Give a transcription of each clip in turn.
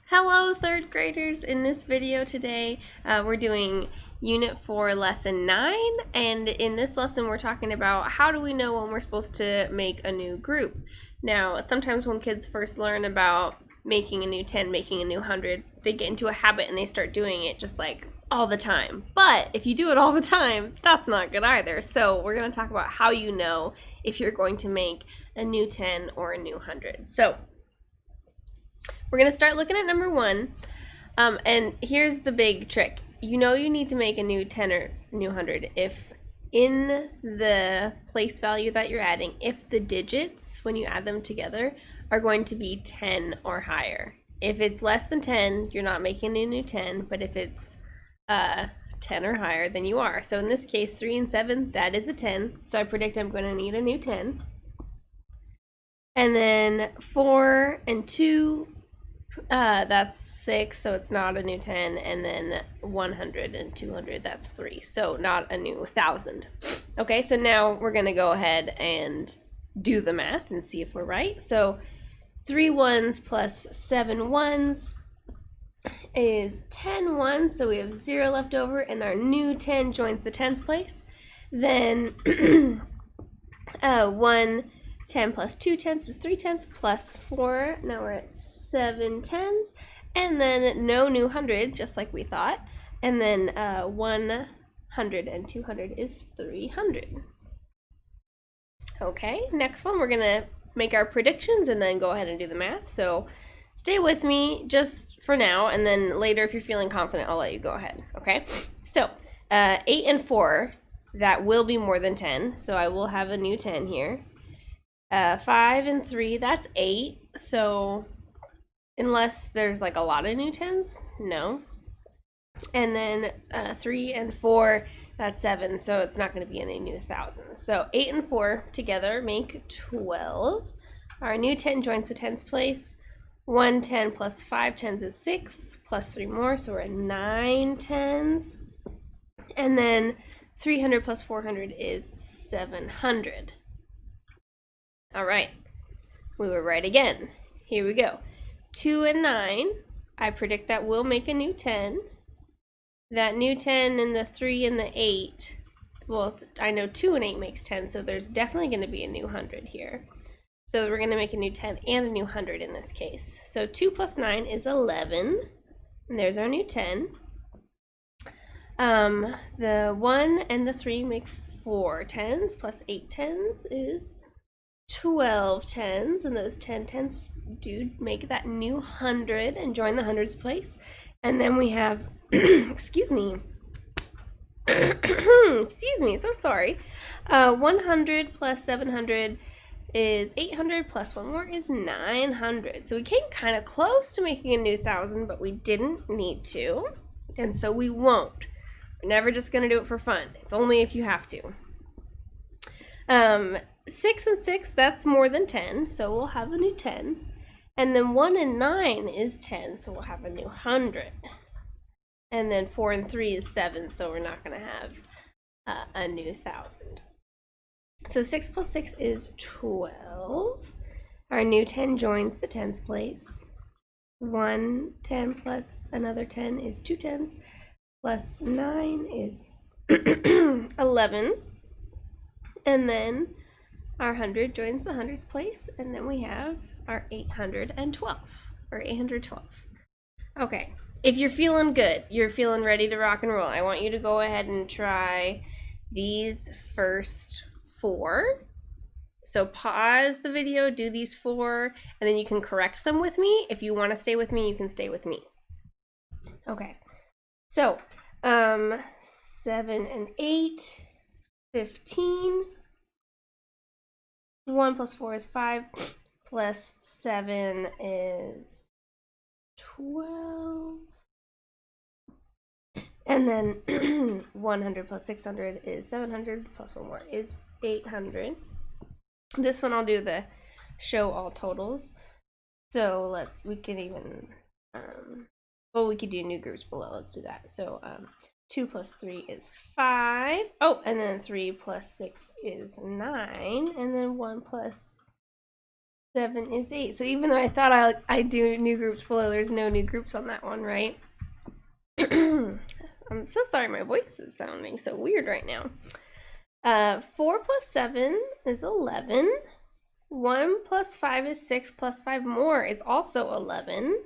Hello, third graders. In this video today, we're doing Unit 4, Lesson 9, and in this lesson we're talking about how do we know when we're supposed to make a new group. Now, sometimes when kids first learn about making a new 10, making a new 100, they get into a habit and they start doing it just like all the time. But if you do it all the time, that's not good either. So we're going to talk about how you know if you're going to make a new 10 or a new 100. So we're going to start looking at number 1, and here's the big trick. You know you need to make a new 10 or new 100 if in the place value that you're adding, if the digits, when you add them together, are going to be 10 or higher. If it's less than 10, you're not making a new 10, but if it's 10 or higher, then you are. So in this case, 3 and 7, that is a 10. So I predict I'm going to need a new 10. And then 4 and 2, that's 6, so it's not a new 10, and then 100 and 200, that's 3, so not a new 1,000. Okay, so now we're going to go ahead and do the math and see if we're right. So 3 ones plus 7 ones is 10 ones, so we have 0 left over, and our new 10 joins the tens place. Then 1 10 plus 2 tenths is 3 tenths plus 4. Now we're at 7 tenths. And then no new 100, just like we thought. And then 100 and 200 is 300. Okay, next one we're going to make our predictions and then go ahead and do the math. So stay with me just for now, and then later if you're feeling confident, I'll let you go ahead. Okay, so 8 and 4, that will be more than 10. So I will have a new 10 here. 5 and 3, that's 8. So unless there's like a lot of new 10s, no. And then 3 and 4, that's 7. So it's not going to be any new 1,000s. So 8 and 4 together make 12. Our new 10 joins the tens place. 1 10 plus 5 tens is 6, plus 3 more, so we're at 9 tens. And then 300 plus 400 is 700. All right, we were right again. Here we go. 2 and 9, I predict that will make a new 10. That new 10 and the 3 and the 8, well, I know 2 and 8 makes 10, so there's definitely going to be a new 100 here. So we're going to make a new 10 and a new 100 in this case. So 2 plus 9 is 11, and there's our new 10. The 1 and the 3 make 4 tens, plus 8 tens is 12 tens, and those 10 tens do make that new 100 and join the hundreds place. And then we have excuse me excuse me, so sorry. 100 plus 700 is 800, plus 1 more is 900. So we came kind of close to making a new 1,000, but we didn't need to, and so we won't. We're never just going to do it for fun. It's only if you have to. 6 and 6, that's more than 10, so we'll have a new 10. And then 1 and 9 is 10, so we'll have a new 100. And then 4 and 3 is 7, so we're not going to have a new 1,000. So 6 plus 6 is 12. Our new 10 joins the tens place. 1 10 plus another 10 is 2 tens, plus 9 is 11. And then our 100 joins the hundreds place, and then we have our 812, or 812. Okay, if you're feeling good, you're feeling ready to rock and roll, I want you to go ahead and try these first 4. So pause the video, do these 4, and then you can correct them with me. If you want to stay with me, you can stay with me. Okay, so 7 and 8, 15. 1 plus 4 is 5, plus 7 is 12. And then 100 plus 600 is 700, plus 1 more is 800. This one I'll do the show all totals. So we could even, we could do new groups below. Let's do that. So 2 plus 3 is 5. Oh, and then 3 plus 6 is 9. And then 1 plus 7 is 8. So even though I thought I do new groups below, there's no new groups on that one, right? I'm so sorry, my voice is sounding so weird right now. 4 plus 7 is 11. 1 plus 5 is 6, plus 5 more is also 11.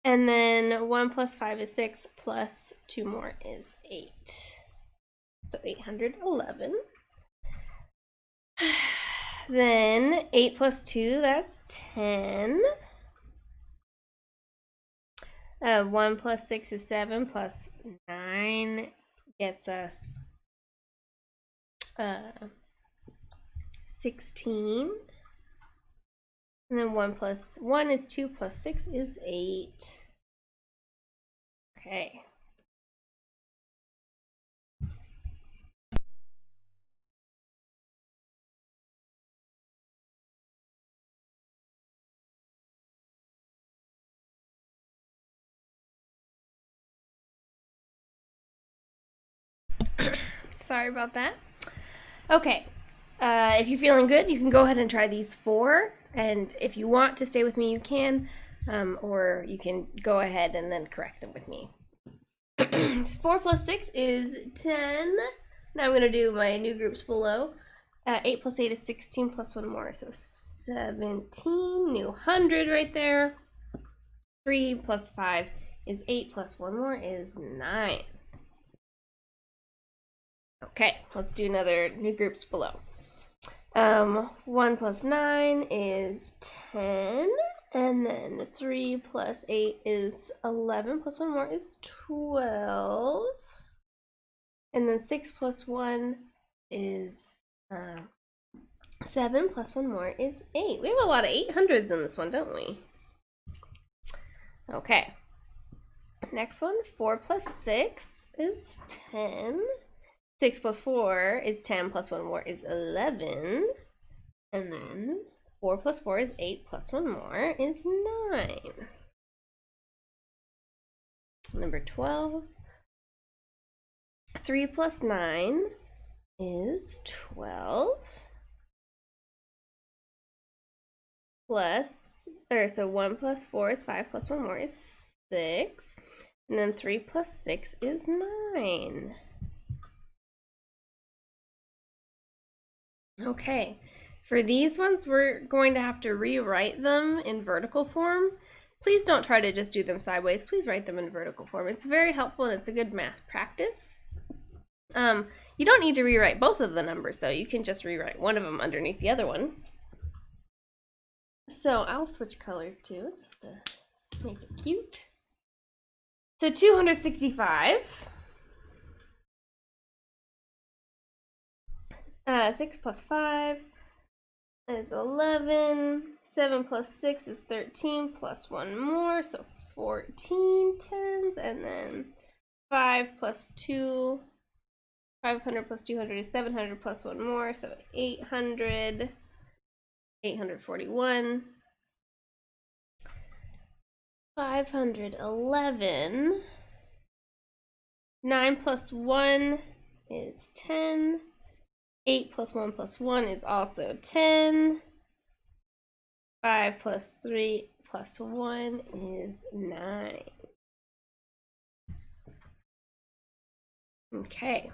And then 1 plus 5 is 6, plus 2 more is 8. So 811. Then 8 plus 2, that's 10. 1 plus 6 is 7, plus 9 gets us 16. And then 1 plus 1 is 2, plus 6 is 8. Okay. Sorry about that. Okay, if you're feeling good, you can go ahead and try these 4. And if you want to stay with me, you can. Or you can go ahead and then correct them with me. 4 plus 6 is 10. Now I'm going to do my new groups below. 8 plus 8 is 16, plus 1 more, so 17. New 100 right there. 3 plus 5 is 8, plus 1 more is 9. Okay, let's do another new groups below. 1 plus 9 is 10, and then 3 plus 8 is 11, plus 1 more is 12, and then 6 plus 1 is 7, plus 1 more is 8. We have a lot of 800s in this one, don't we? Okay, next one, 4 plus 6 is 10. 6 plus 4 is 10, plus 1 more is 11. And then 4 plus 4 is 8, plus 1 more is 9. Number 12. 3 plus 9 is 12. So 1 plus 4 is 5, plus 1 more is 6. And then 3 plus 6 is 9. Okay, for these ones, we're going to have to rewrite them in vertical form. Please don't try to just do them sideways. Please write them in vertical form. It's very helpful and it's a good math practice. You don't need to rewrite both of the numbers though. You can just rewrite one of them underneath the other one. So I'll switch colors too, just to make it cute. So 265. 6 plus 5 is 11. 7 plus 6 is 13, plus 1 more, so 14 tens. And then 5 plus 2, 500 plus 200 is 700, plus 1 more, so 800. 841. 511. 9 plus 1 is 10. 8 plus 1 plus 1 is also 10. 5 plus 3 plus 1 is 9. Okay.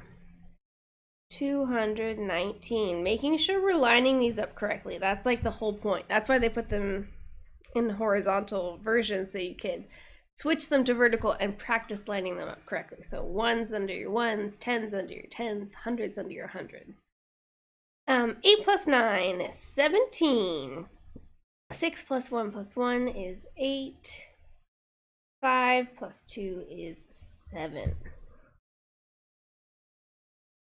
219. Making sure we're lining these up correctly. That's like the whole point. That's why they put them in horizontal versions, so you could switch them to vertical and practice lining them up correctly. So 1s under your 1s, 10s under your 10s, 100s under your 100s. 8 plus 9 is 17. 6 plus 1 plus 1 is 8. 5 plus 2 is 7.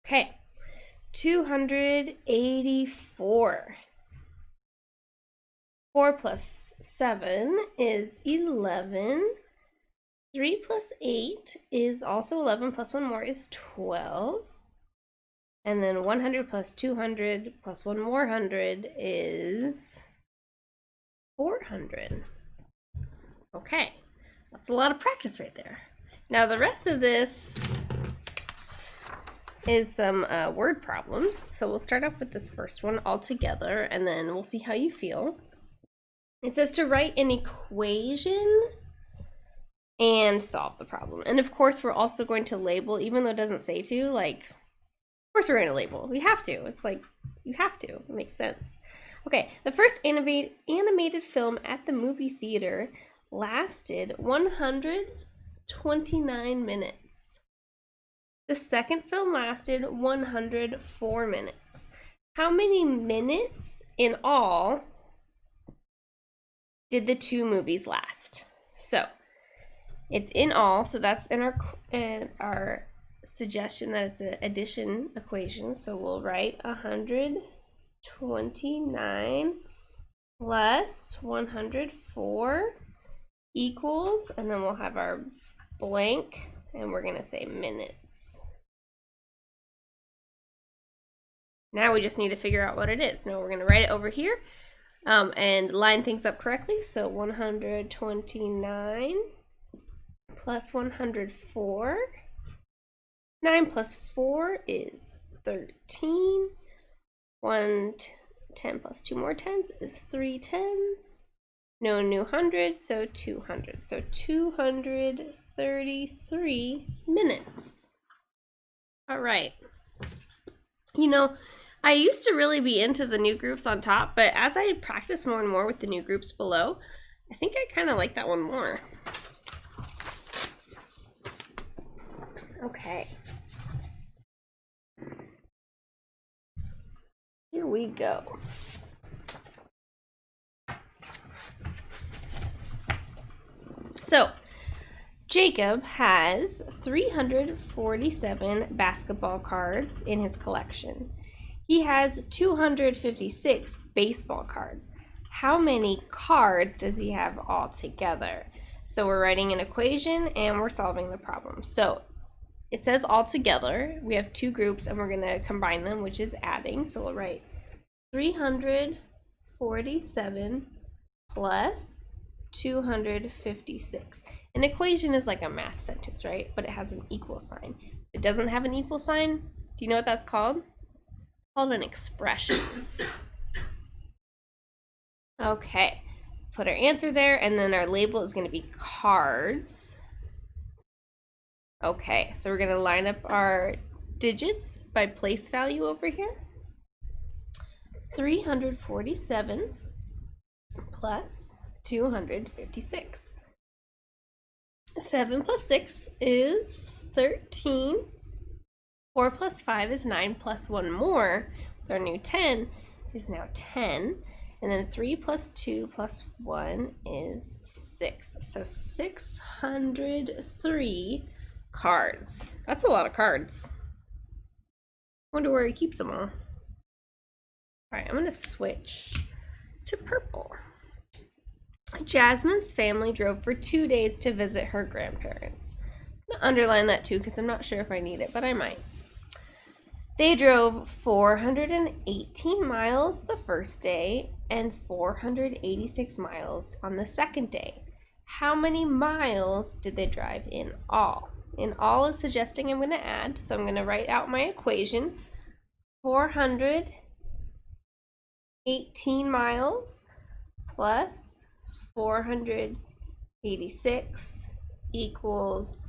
Okay, 284. 4 plus 7 is 11. 3 plus 8 is also 11, plus 1 more is 12. And then 100 plus 200 plus 1 more 100 is 400. Okay, that's a lot of practice right there. Now the rest of this is some word problems. So we'll start off with this first one all together, and then we'll see how you feel. It says to write an equation and solve the problem. And of course, we're also going to label, even though it doesn't say to, like, of course we're going to label. We have to. It's like, you have to. It makes sense. Okay, the first animated film at the movie theater lasted 129 minutes. The second film lasted 104 minutes. How many minutes in all did the two movies last? So it's in all, so that's in our suggestion that it's an addition equation. So we'll write 129 plus 104 equals, and then we'll have our blank, and we're gonna say minutes. Now we just need to figure out what it is. Now we're gonna write it over here and line things up correctly. So 129 plus 104. 9 plus 4 is 13. 10 plus 2 more tens is 3 tens. No new hundred, so 200. So 233 minutes. All right. You know, I used to really be into the new groups on top, but as I practice more and more with the new groups below, I think I kind of like that one more. Okay. Here we go. So, Jacob has 347 basketball cards in his collection. He has 256 baseball cards. How many cards does he have altogether? So we're writing an equation and we're solving the problem. So it says all together. We have two groups and we're going to combine them, which is adding. So we'll write 347 plus 256. An equation is like a math sentence, right? But it has an equal sign. If it doesn't have an equal sign, do you know what that's called? It's called an expression. Okay, put our answer there, and then our label is going to be cards. Okay, so we're going to line up our digits by place value over here. 347 plus 256. 7 plus 6 is 13. 4 plus 5 is 9 plus 1 more. Our new 10 is now 10. And then 3 plus 2 plus 1 is 6. So 603 cards. That's a lot of cards. Wonder where he keeps them all. All right, I'm going to switch to purple. Jasmine's family drove for 2 days to visit her grandparents. I'm going to underline that too because I'm not sure if I need it, but I might. They drove 418 miles the first day and 486 miles on the second day. How many miles did they drive in all? In all is suggesting I'm going to add, so I'm going to write out my equation. 418 miles plus 486 equals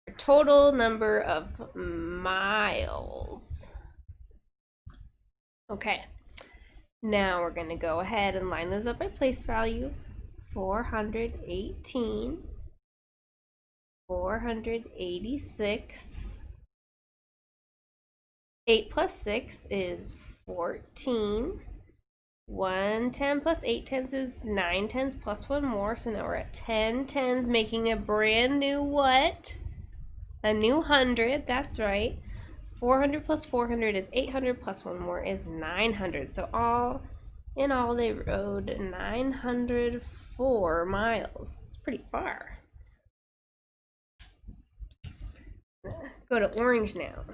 our total number of miles. Okay, now we're going to go ahead and line those up by place value. 418, 486. 8 plus 6 is 14. 1 10 plus 8 tens is 9 tens plus 1 more. So now we're at 10 tens, making a brand new what? A new 100. That's right. 400 plus 400 is 800 plus 1 more is 900. So all in all, they rode 904 miles. It's pretty far. Go to orange now.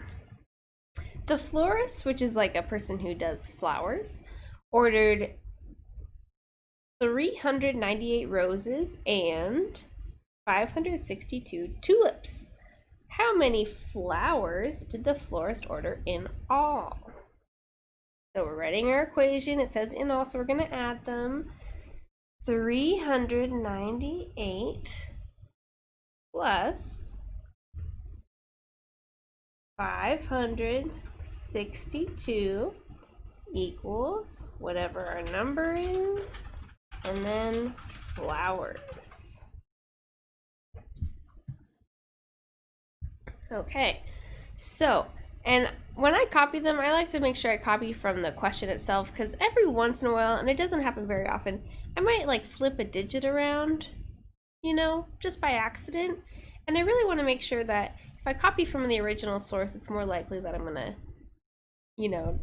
The florist, which is like a person who does flowers, ordered 398 roses and 562 tulips. how many flowers did the florist order in all? So we're writing our equation. It says in all, so we're going to add them. 398 plus 562 equals whatever our number is, and then flowers. Okay, so, and when I copy them, I like to make sure I copy from the question itself, because every once in a while, and it doesn't happen very often, I might like flip a digit around, you know, just by accident. And I really want to make sure that if I copy from the original source, it's more likely that I'm going to, you know,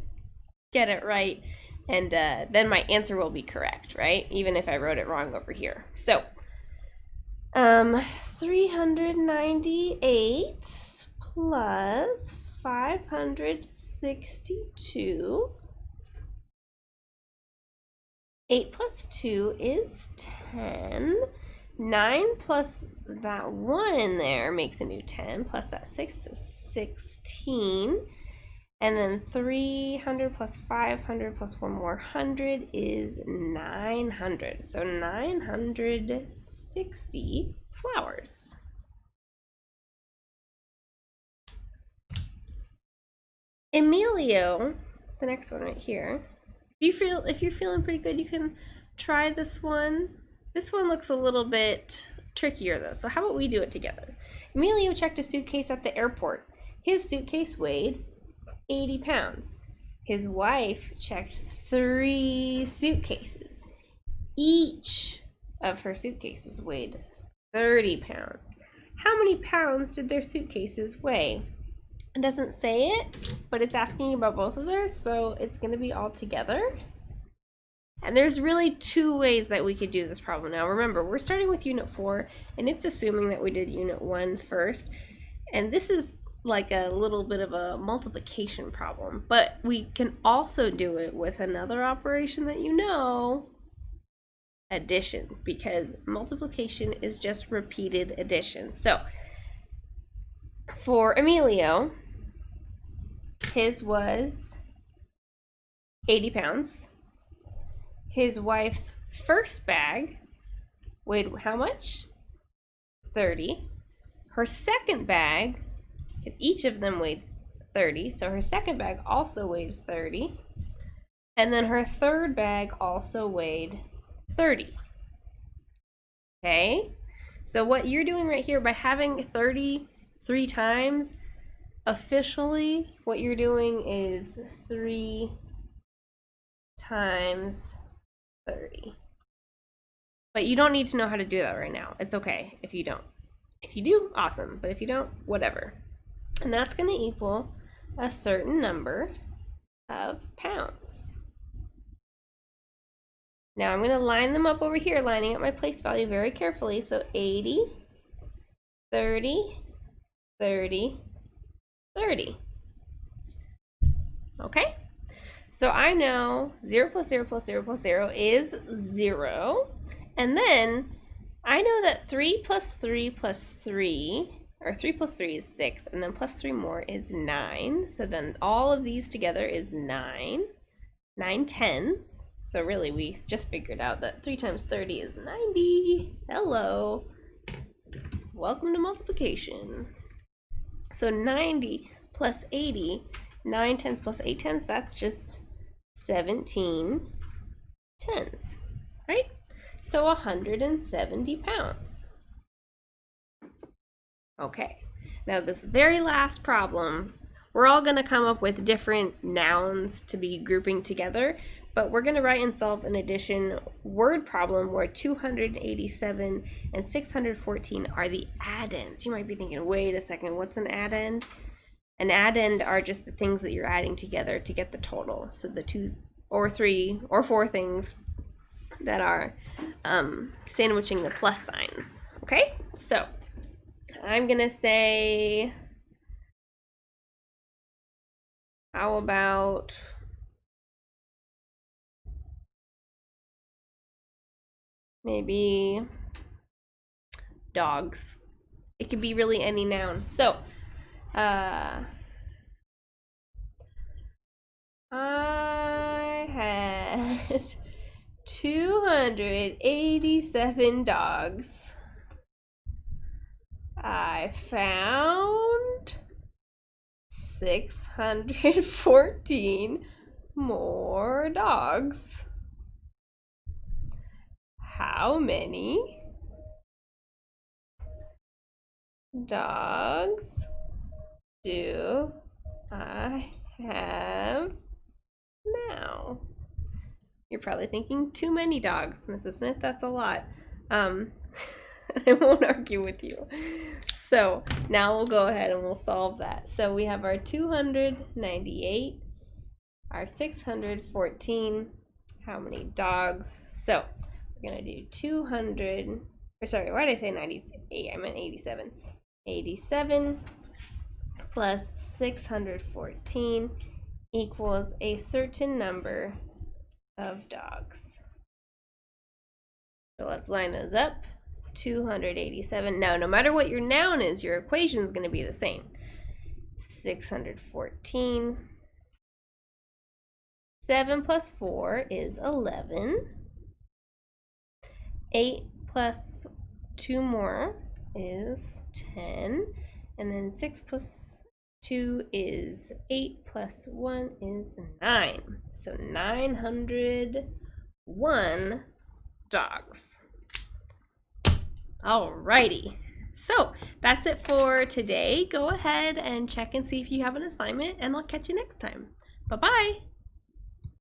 get it right, and then my answer will be correct, right? Even if I wrote it wrong over here. So, 398 plus 562. 8 plus 2 is 10. 9 plus that 1 in there makes a new 10, plus that 6 is 16. And then 300 plus 500 plus one more 100 is 900. So 960 flowers. Emilio, the next one right here. If you're feeling pretty good, you can try this one. This one looks a little bit trickier though. So how about we do it together? Emilio checked a suitcase at the airport. His suitcase weighed 80 pounds. His wife checked 3 suitcases. Each of her suitcases weighed 30 pounds. How many pounds did their suitcases weigh? It doesn't say it, but it's asking about both of theirs, so it's going to be all together. And there's really 2 ways that we could do this problem. Now remember, we're starting with Unit 4, and it's assuming that we did Unit 1 first. And this is like a little bit of a multiplication problem, but we can also do it with another operation that you know, addition, because multiplication is just repeated addition. So for Emilio, his was 80 pounds. His wife's first bag weighed how much? 30. Her second bag, each of them weighed 30, so her second bag also weighed 30. And then her third bag also weighed 30. Okay? So what you're doing right here, by having 30 3 times, officially what you're doing is 3 times 30. But you don't need to know how to do that right now. It's okay if you don't. If you do, awesome. But if you don't, whatever. And that's going to equal a certain number of pounds. Now I'm going to line them up over here, lining up my place value very carefully. So 80, 30, 30, 30. Okay? So I know 0 plus 0 plus 0 plus 0 is 0. And then I know that 3 plus 3 plus 3, or 3 plus 3 is 6, and then plus 3 more is 9. So then all of these together is 9. 9 tenths. So really we just figured out that 3 times 30 is 90. Hello. Welcome to multiplication. So 90 plus 80, 9 tenths plus 8 tenths, that's just 17 tenths, right? So 170 pounds. Okay, now this very last problem, we're all going to come up with different nouns to be grouping together, but we're going to write and solve an addition word problem where 287 and 614 are the addends. You might be thinking, wait a second, what's an addend? An addend are just the things that you're adding together to get the total. So the 2 or 3 or 4 things that are sandwiching the plus signs. Okay, so I'm going to say, how about maybe dogs? It could be really any noun. So I had 287 dogs. I found 614 more dogs. How many dogs do I have now? You're probably thinking, too many dogs, Mrs. Smith. That's a lot. I won't argue with you. So now we'll go ahead and we'll solve that. So we have our 298, our 614. How many dogs? So we're going to do 200, or sorry, why did I say 98? I meant 87. 87 plus 614 equals a certain number of dogs. So let's line those up. 287. Now, no matter what your noun is, your equation is going to be the same. 614. 7 plus 4 is 11. 8 plus 2 more is 10. And then 6 plus 2 is 8 plus 1 is 9. So 901 dogs. Alrighty. So that's it for today. Go ahead and check and see if you have an assignment, and I'll catch you next time. Bye-bye.